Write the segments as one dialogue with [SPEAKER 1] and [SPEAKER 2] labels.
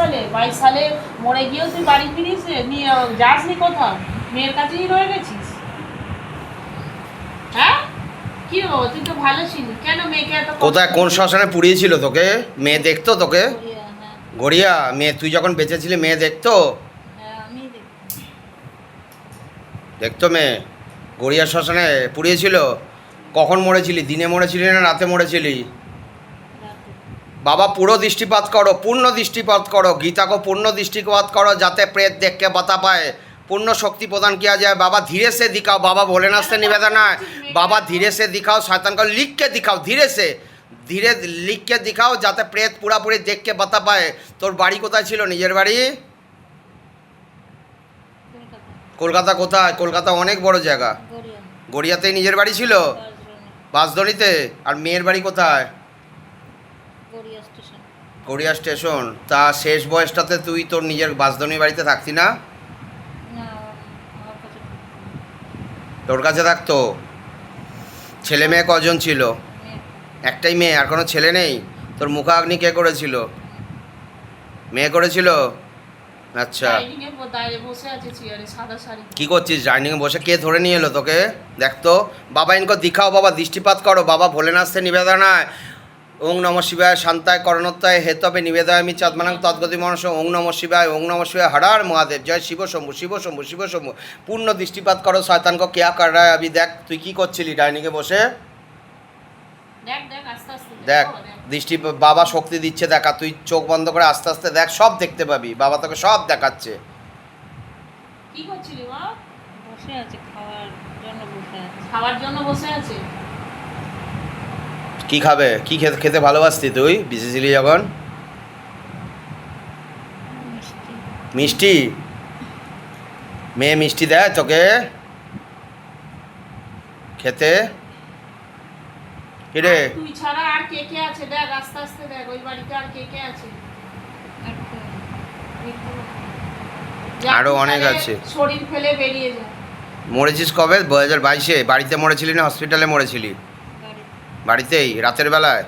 [SPEAKER 1] সালে? 22 সালে মরে গিয়েও তুই বাড়ি ফিরিস নিয়ে যাসনি কোথাও? মেয়ের কাছেই রয়ে গেছিস? হ্যাঁ কি রে বাবা, তুই তো ভালো ছিলি, কেন মেয়েকে এত
[SPEAKER 2] কোথায় কোন শ্মশানে পুড়িয়েছিল তোকে? মেয়ে দেখতো তোকে?
[SPEAKER 1] হ্যাঁ
[SPEAKER 2] গড়িয়া মেয়ে, তুই যখন বেঁচে ছিলি মেয়ে দেখতো?
[SPEAKER 1] হ্যাঁ আমি দেখি।
[SPEAKER 2] দেখতো মেয়ে? গড়িয়া শ্মশানে পুড়িয়েছিল? কখন মরেছিলি? দিনে মরেছিলি না রাতে মরেছিলি?
[SPEAKER 1] রাতে।
[SPEAKER 2] বাবা পুরো দৃষ্টিপাত করো, পূর্ণ দৃষ্টিপাত করো, গীতাকে পূর্ণ দৃষ্টিপাত করো, যাতে প্রেত দেখকে বাতা পায়, পূর্ণ শক্তি প্রদান किया जाए। बाबा धीरे से दिखाओ, बाबा भोलेनाथ से निवेदन है, बाबा धीरे से दिखाओ, शैतान को लिख के दिखाओ, धीरे से धीरे लिख के दिखाओ, যাতে প্রেত পুরাপুরি দেখকে বাতা পায়। তোর বাড়ি কোথায় ছিল? নিজের বাড়ি কলকাতা। কোথায়? কলকাতা অনেক বড় জায়গা।
[SPEAKER 1] গড়িয়া।
[SPEAKER 2] গড়িয়াতেই নিজের বাড়ি ছিল?
[SPEAKER 1] বাসজনে।
[SPEAKER 2] বাঁশদড়িতে। আর মেয়ের বাড়ি কোথায়?
[SPEAKER 1] গড়িয়া স্টেশন।
[SPEAKER 2] গড়িয়া স্টেশন। তা শেষ বয়সটাতে তুই তোর নিজের বাঁশদড়ির বাড়িতে থাকতি না?
[SPEAKER 1] না, আমার কাছে
[SPEAKER 2] তোর কাছে থাকতো? ছেলে মেয়ে কজন ছিল?
[SPEAKER 1] মেয়ে।
[SPEAKER 2] একটাই মেয়ে, আর কোনো ছেলে নেই? তোর মুখাগ্নি কে করেছিল? মেয়ে করেছিল? আচ্ছা,
[SPEAKER 1] ডাইনিংয়ে দাঁড়িয়ে বসে আছে চেয়ারে, সাদা শাড়ি।
[SPEAKER 2] কি করছিস ডাইনিংয়ে বসে? কে ধরে নিয়ে এলো তোকে? দেখতো। বাবা ইনকো দিখাও, বাবা দৃষ্টিপাত করো, বাবা ভোলেনাথ से निवेदन है। ওং নমঃ শিবায় শান্তায় করণত্তায় হেতবে নিবেদয়ামি চাঁদমানাং তদ্গতি মনস। ওং নমঃ শিবায়, ওং নমঃ শিবায়, হর হর মহাদেব, জয় শিব শম্ভু, শিব শম্ভু, শিব শম্ভু। পূর্ণ দৃষ্টিপাত করো, শয়তানকে কেয়া কর রা আবি। দেখ তুই কি করছিলি ডাইনিংয়ে বসে?
[SPEAKER 1] দেখ দেখ আস্তে আস্তে
[SPEAKER 2] দেখ
[SPEAKER 1] ও, দেখ।
[SPEAKER 2] দৃষ্টি, বাবা শক্তি দিচ্ছে, দেখা। তুই চোখ বন্ধ করে আস্তে আস্তে দেখ, সব দেখতে পাবি, বাবা তোকে সব দেখাচ্ছে।
[SPEAKER 1] কি করছিলি মা?
[SPEAKER 3] বসে আছে, খাওয়ার জন্য বসে আছে।
[SPEAKER 1] খাওয়ার জন্য বসে আছে।
[SPEAKER 2] কি খাবে? কি খেতে খেতে ভালোবাসতি তুই বিশেছিলি যখন?
[SPEAKER 3] মিষ্টি।
[SPEAKER 2] মিষ্টি? মেয়ে মিষ্টি দেয় তোকে খেতে? কিরে?
[SPEAKER 1] আর তুই ছাড়া আর কে কে আছে দেখ, আস্তে আস্তে দেখ ওই বাড়িতে আর কে কে আছে।
[SPEAKER 3] আর তো
[SPEAKER 1] যে
[SPEAKER 2] আরো
[SPEAKER 1] তুই
[SPEAKER 2] অনেক
[SPEAKER 1] তাহলে
[SPEAKER 2] আছে।
[SPEAKER 1] শরীর ফেলে বেরিয়ে যা।
[SPEAKER 2] মরেছিস কবে? 2022-এ? বাড়িতে মরেছিলি না হসপিটালে মরেছিলি?
[SPEAKER 3] বাড়ি
[SPEAKER 2] বাড়িতেই রাতের বেলায়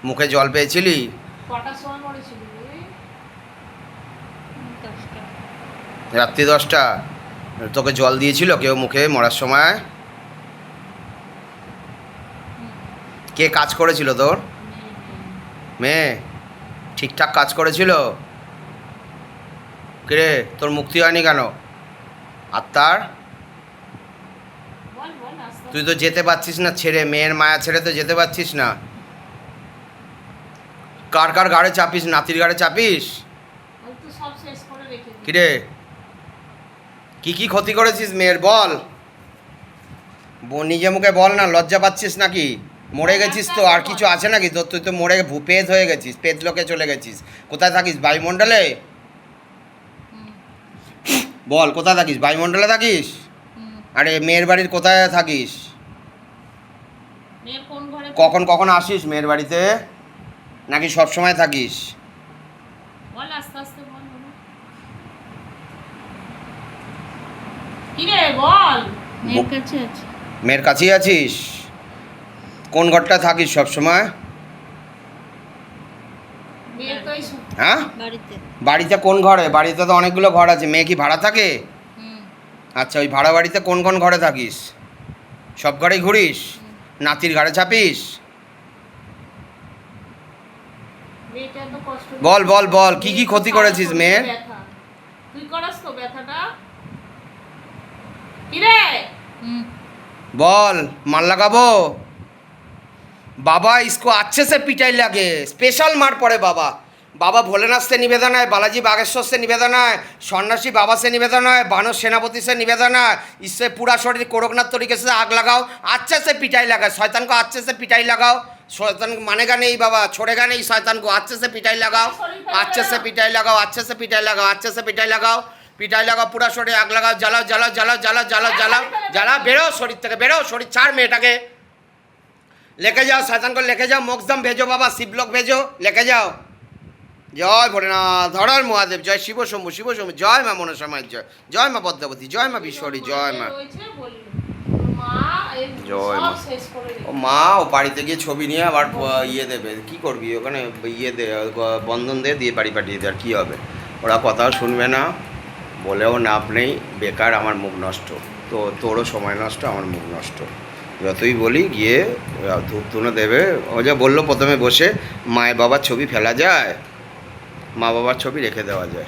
[SPEAKER 2] মুখে জল পেয়েছিলি?
[SPEAKER 1] কটার সময় মরেছিলি তুই?
[SPEAKER 3] 10টা।
[SPEAKER 2] রাত্রি 10টা। তোকে জল দিয়েছিল কেউ মুখে মরার সময়? কে কাজ করেছিল তোর? মেয়ে ঠিকঠাক কাজ করেছিল? কিরে তোর মুক্তি হয়নি কেন আত্মার?
[SPEAKER 1] বল বল আস্তে
[SPEAKER 2] তুই তো যেতে পারছিস না ছেড়ে, মেয়ের মায়া ছেড়ে তো যেতে পারছিস না। কার কার ঘাড়ে চাপিস? নাতির ঘাড়ে চাপিস?
[SPEAKER 1] ওই তো সব শেষ করে রেখে দিই।
[SPEAKER 2] কিরে কি কি ক্ষতি করেছিস মেয়ের বল? নিজে মুখে বল না, লজ্জা পাচ্ছিস নাকি? মরে গেছিস তো, আর কিছু আছে নাকি তোর? তুই তো মরে পেদ হয়ে গেছিস, পেদ লোকে চলে গেছিস। কোথায় থাকিস? বায়ুমণ্ডলে? বল কোথায় থাকিস? বায়ুমণ্ডলে থাকিস? আরে মেয়ের বাড়ির কোথায় থাকিস?
[SPEAKER 1] মেয়ের কোন ঘরে?
[SPEAKER 2] কখন কখন আসিস মেয়ের বাড়িতে? নাকি সব সময় থাকিস?
[SPEAKER 1] বল আস্তে আস্তে বল বাবা। কি রে বল।
[SPEAKER 3] মেয়ের কাছে আছে।
[SPEAKER 2] মেয়ের কাছেই আছিস? কোন ঘরটা থাকিস সব সময়?
[SPEAKER 1] মেয়ের তো এই
[SPEAKER 2] হ্যাঁ
[SPEAKER 3] বাড়িতে।
[SPEAKER 2] বাড়িতে কোন ঘরে? বাড়িতে তো অনেকগুলো ঘর আছে। মেয়ে কি ভাড়া থাকে? আচ্ছা, ওই ভাড়া বাড়িতে কোন কোন ঘরে থাকিস? সব ঘরেই ঘুরিস? নাতির ঘাড়ে চাপিস?
[SPEAKER 1] মেয়েটা এত কষ্ট
[SPEAKER 2] বল বল বল কি কি ক্ষতি করেছিস মেয়ের?
[SPEAKER 1] ব্যথা। তুই করাস তো ব্যথাটা? কি রে?
[SPEAKER 2] বল মার লাগাবো? बाबा इसको अच्छे से पिटाई लगे, स्पेशल मार पड़े बाबा। बाबा भोलेनाथ से निवेदन है, बालाजी बागेश्वर से निवेदन है, सन्यासी बाबा से निवेदन है, बानर सेनापति से निवेदन है, इससे पूरा शरीर कोड़कनाथ तरीके से आग लगाओ, अच्छे से पिटाई लगाओ, शैतान को अच्छे से पिटाई लगाओ। शैतान मानेगा नहीं बाबा, छोड़ेगा नहीं शैतान को। अच्छे से पिटाई लगाओ, अच्छे से पिटाई लगाओ, अच्छे से पिटाई लगाओ, अच्छे से पिटाई लगाओ, पिटाई लगाओ, पूरा शरीर आग लगाओ, जलाओ जलाओ जलाओ जलाओ जलाओ जलाओ जलाओ, बेरो शरीर থেকে বেরো, শরীর ছাড় মেয়েটাকে। लेके जाओ शैतान को, लेके जाओ, मोक्षदम भेजो बाबा, शिवलोक भेजो, लेके जाओ। जय भोलेनाथ, हर हर महादेव, जय शिव शंभु, शिव शंभु, जय माँ मनसा माई, जय जय माँ पद्मावती, जय माँ विश्वरी, जय माँ।
[SPEAKER 1] রয়েছে বললো তোর মা এই
[SPEAKER 2] জয়
[SPEAKER 1] সব
[SPEAKER 2] মা।
[SPEAKER 1] শেষ করে
[SPEAKER 2] ও
[SPEAKER 1] রেখে-
[SPEAKER 2] মা ও বাড়িতে গিয়ে ছবি নিয়ে আবার ইয়ে দেবে, কি করবি ওখানে, ইয়ে দে, বন্ধন দিয়ে বাড়ি পাঠিয়ে দে, আর কী হবে, ওরা কথাও শুনবে না, বলেও লাভ নেই, বেকার আমার মুখ নষ্ট, তো তোরও সময় নষ্ট, আমার মুখ নষ্ট, যতই বলি গিয়ে ধূপ ধুনো দেবে। ও যা বললো প্রথমে বসে, মায়ের বাবার ছবি ফেলা যায়, মা বাবার ছবি রেখে দেওয়া যায়।